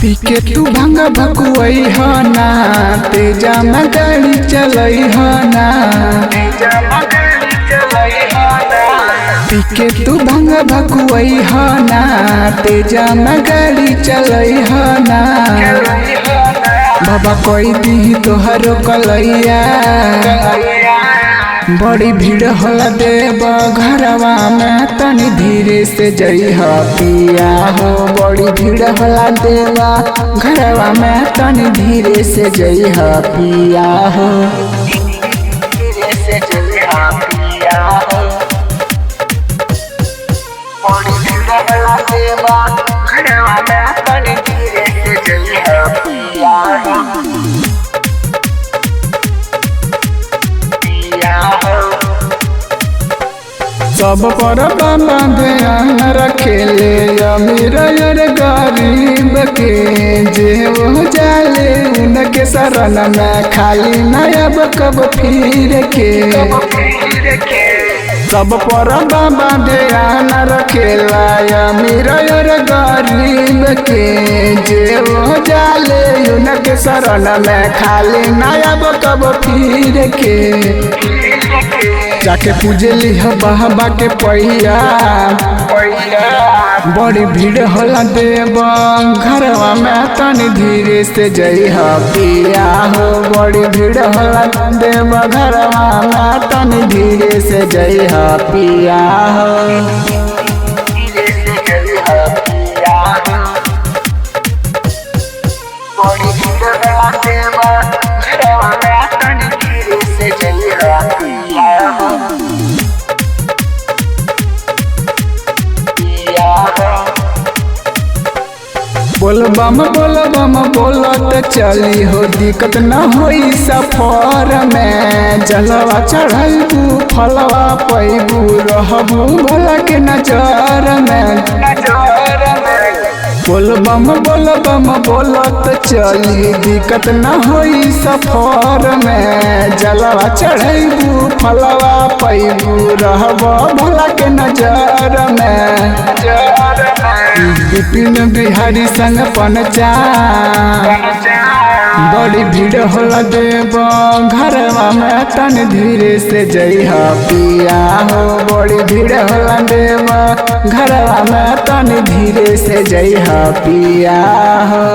पीके तू भांग भकुआई हो ना, तेजा में गाड़ी चलई हो ना। पीके तू भांग भकुआई हो ना, तेजा में गाड़ी चलई हो ना। बाबा कोई दी तोहरो कलैया, बड़ी भीड़ होला देव घरवा में, तनी धीरे से जइह पिया हो। बड़ी भीड़ होला देवा घरवा में, तनी धीरे से जइह पिया हो। धीरे से जइह पिया हो। बड़ी भीड़ होला देवा घरवा में, तनी धीरे से जइह पिया हो। सब पर बाबा ध्यान रखेले, अमीर और गरीब के। जे वो जाले उनके शरण में, खाली नयब कब फिर के। सब पर बाबा ध्यान रखेला, अमीर और गरीब के। जे वो जाले उनके शरण में, खाली नयब कब फिर के। जाके पूजली हो बाबा के पैया, बड़ी भीड़ होला देव घरवा में, तनी धीरे से जइह पिया हो। बड़ी भीड़ होला देव घरवा में, तनी धीरे से जइह पिया हो। धीरे से जइह पिया हो। बड़ी भीड़ होला देव घरवा में, तनी धीरे से जइह पिया हो। बोल बम बोलत चली हो, दिक्कत न होई सफर में। जलवा चढ़बू फलवा पैबू, रहबू भोला के नजर में। बोल बम बोलत चली, दिक्कत न होई सफर में। जलवा चढ़बू फलवा पैबू, रहबू भोला के नजर में। विपिन बिहारी संग पनचा, बड़ी भीड़ होला देव घरवा में, तनी धीरे से जइह पिया हो। बड़ी भीड़ होला देव घरवा में, तनी धीरे से जइह पिया हो।